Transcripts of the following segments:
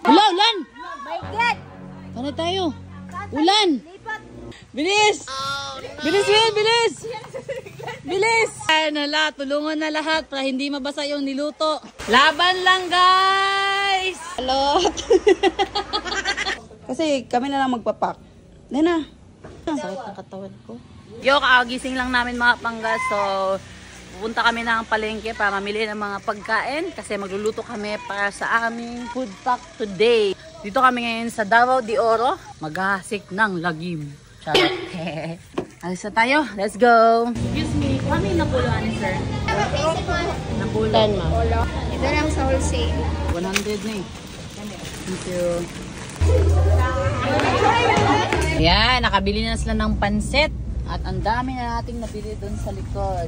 Hala, ulan! My God! Paano tayo? Ulan! Bilis! Bilis, Will! Bilis! Bilis! Ay, nala, tulungan na lahat para hindi mabasa yung niluto. Laban lang, guys! Hello! Kasi kami na lang magpapak. Nena. Sakit ng katawan ko. Yo, kakagising lang namin mga pangga. So, pupunta kami ng palengke para mamili ng mga pagkain. Kasi magluluto kami para sa aming food pack today. Dito kami ngayon sa Davao de Oro. Maghahasik ng lagim. Charot. Alis na tayo. Let's go. Excuse me. Kami napulaan ni sir. Napulan, ma'am. Ito lang sa wholesale. 100 na eh. Thank you. Ayan, nakabili na sila ng pansit. At ang dami na nating nabili doon sa likod.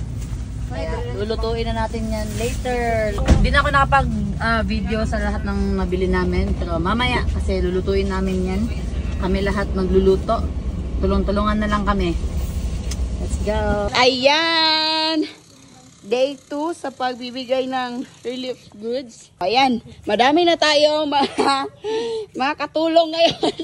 Kaya, lulutuin na natin yan later. Hindi na ako nakapag-video sa lahat ng nabili namin. Pero mamaya, kasi lulutuin namin yan. Kami lahat magluluto. Tulong-tulungan na lang kami. Let's go. Ayan! Day 2 sa pagbibigay ng relief goods. Ayan, madami na tayo makatulong ngayon.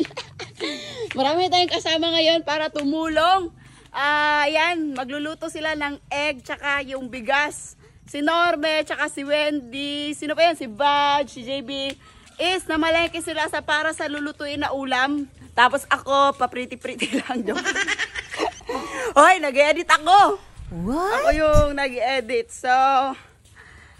Marami tayong kasama ngayon para tumulong. Ayan, magluluto sila ng egg tsaka yung bigas. Si Norme tsaka si Wendy, sino pa yan? Si Baj, si JB. Is namalengke sila para sa lulutuin na ulam. Tapos ako, papriti-priti lang. Hoy, nag-edit ako. What? Ako yung nag-edit. So,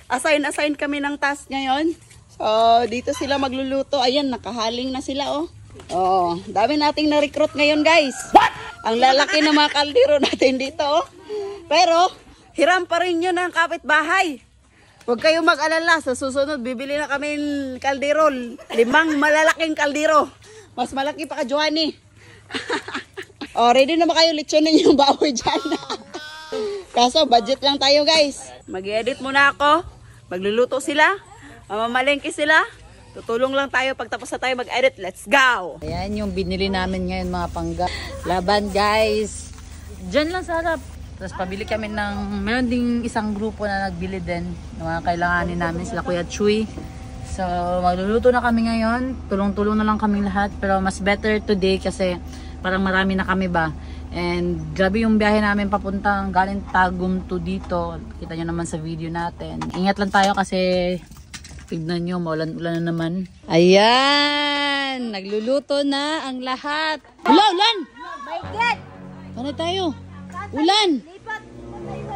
assign kami ng task ngayon. So, dito sila magluluto. Ayan, nakahaling na sila, oh. Oh, dami nating na-recruit ngayon, guys. What? Ang lalaki ng mga kaldero natin dito, oh. Pero, hiram pa rin yun ng kapitbahay. Huwag kayong mag-alala. Sa susunod, bibili na kami ng kaldero. 5 malalaking kaldero. Mas malaki pa ka, Johnny. Oh, ready na ba kayo lechonin yung baboy dyan? Kaso, budget lang tayo, guys. Mag-edit muna ako. Magluluto sila. Mamamalengke sila. Tutulong lang tayo. Pagtapos na tayo mag-edit, let's go! Ayan yung binili namin ngayon mga pangga. Laban, guys. Diyan lang sa harap. Tapos pabili kami ng, meron ding isang grupo na nagbili din ng mga kailanganin namin, sila Kuya Chuy. So, magluluto na kami ngayon. Tulong-tulong na lang kami lahat. Pero mas better today kasi parang marami na kami ba. And grabe yung biyahe namin papuntang galing Tagum to dito. Kita nyo naman sa video natin. Ingat lang tayo kasi tignan nyo, maulan-ulan na naman. Ayan! Nagluluto na ang lahat. Hala, ulan! My God! Paano tayo? Ulan!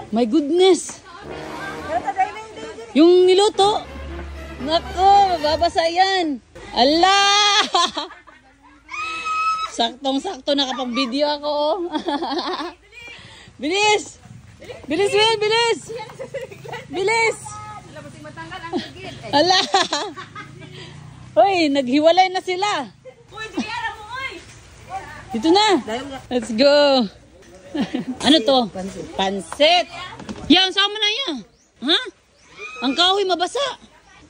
My goodness! Yung niluto! Nako, mababasa yan! Allah! Saktong-sakto nakapag-video ako. Oh. Bilis! Bilis, Will! Bilis! Bilis! Ala! Hoy, naghiwalay na sila. Dito na. Let's go. Ano to? Pansit. Yan, sama na yan. Ha? Ang kahoy mabasa.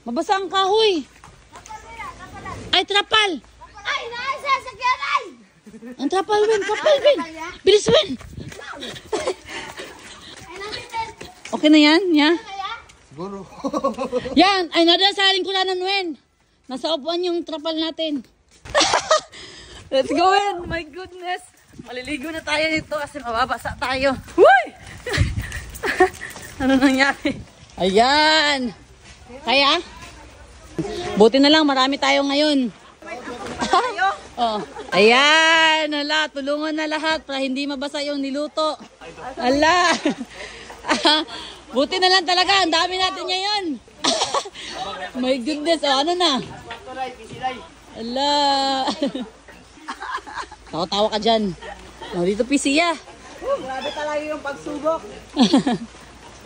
Mabasa ang kahoy. Ay, trapal. Ay, nasa sakyanan! Ang trapal, Win. Trapal, Win. Bilis, Win. Okay na yan? Yeah? Siguro. Yan. Ay, nadasaling ko na ng Win. Nasa upuan yung trapal natin. Let's go, Win. My goodness. Maliligo na tayo dito kasi mababasa tayo. Uy! Ano nangyari? Ayan. Kaya? Buti na lang, marami tayo ngayon. Oh. Ayan, hala, tulungan na lahat para hindi mabasa yung niluto. Hala. Buti na lang talaga, ang dami natin ngayon. My goodness, oh, ano na? Hala. Tawa-tawa ka dyan. Oh, dito pisiya. Grabe talaga yung pagsubok.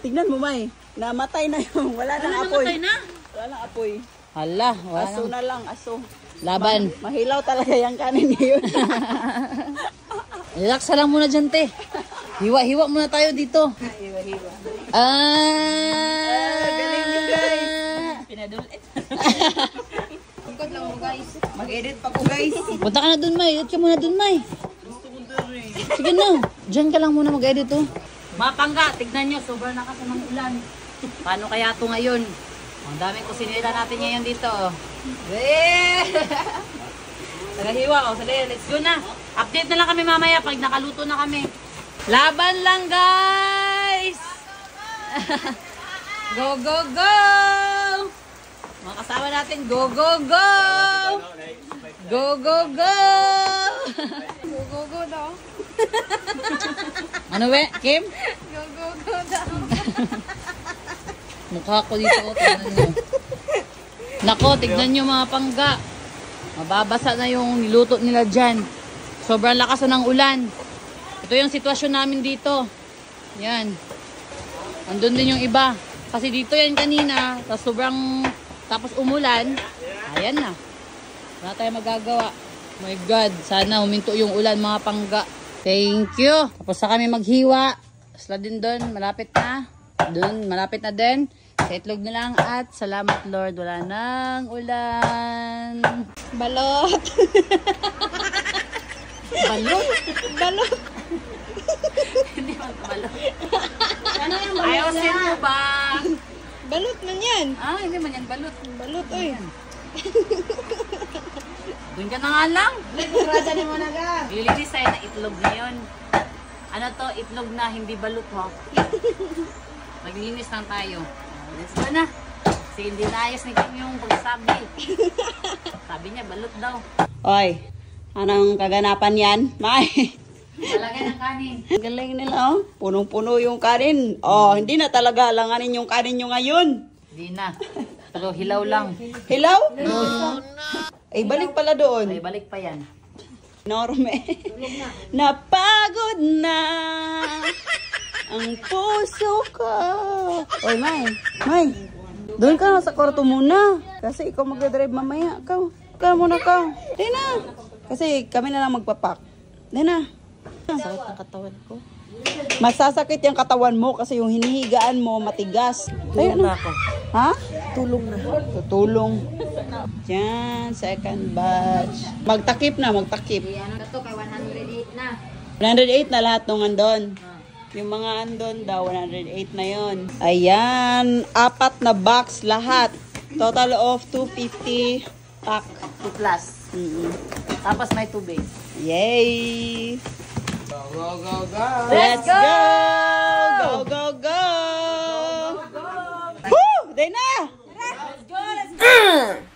Tignan mo, May. Namatay na yung, wala nang apoy. Namatay na? Wala nang apoy. Hala, wala Aso nang na lang, aso. laban. Mahilaw talaga yung kanin ngayon. Relax lang muna dyan, te. Hiwa-hiwa muna tayo dito. Hiwa-hiwa. Galing nyo, guys. Pinadulit. Ikot lang mo, guys. Mag-edit pa po, guys. Punta ka na dun, May. Edit ka muna dun, May. Sige na. Diyan ka lang muna mag-edit, oh. Mga pangga, tignan nyo. Sobrang lakas ng ulan. Paano kaya ito ngayon? Ang daming kusinera natin ngayon dito. Eh! Nagahiwa ko. Sali, let's go na. Update na lang kami mamaya pag nakaluto na kami. Laban lang, guys! Go, go, go! Mga kasama natin, go, go, go! Go, go, go! Go, go, go daw. Ano we, Kim? Go, go, go daw. Mukha ko dito, tignan nyo. Nako, tignan nyo mga pangga. Mababasa na yung niluto nila dyan. Sobrang lakas na ng ulan. Ito yung sitwasyon namin dito. Yan. Andun din yung iba. Kasi dito yan kanina, tapos umulan. Ayan na. Wala tayong magagawa. My God, sana huminto yung ulan mga pangga. Thank you. Tapos na kami maghiwa. Sila din doon, malapit na. Doon, malapit na din. Sa itlog na lang at salamat Lord, wala nang ulan. Balot. Balot? Balot. Hindi man balot. Ayusin mo ba? Balot man yan. Ah, hindi man yan balot. Balot, oy. Doon ka na nga lang. Lilinis tayo na itlog ngayon. Ano to? Itlog na hindi balot ho. Maglinis lang tayo. Let's go na. Kasi hindi naayos ni Kim yung pagsabi. Sabi niya balot daw. Oy, anong kaganapan yan? May. Talagay ng kanin. Ang galing nila, oh. Punong-puno yung kanin. Oh, hindi na talaga alanganin yung kanin nyo ngayon. Hindi na. Pero hilaw lang. Hilaw? Ay, balik pala doon. Ay, balik pa yan. Norme. Napagod na ang puso ko. Oy, May. Doon ka na sa kwarto muna. Kasi ikaw magdadrive mamaya. Ikaw muna ka. Di na. Kasi kami na lang magpapak. Di na. Sakit ng katawan ko. Masasakit yung katawan mo kasi yung hinihigaan mo matigas. Ayun na. Ako. Ha? Tulong na. Tutulong. Diyan, second batch. Magtakip na, magtakip. Ano na to, kay 108 na. 108 na lahat nung andon. Yung mga andon daw, 108 na yon. Ayan, 4 na box lahat. Total of 250 pack. 2 plus. Tapos may tubig. Yay! Let's go! Go, go, go! Woo! Day na! Let's go! Let's go!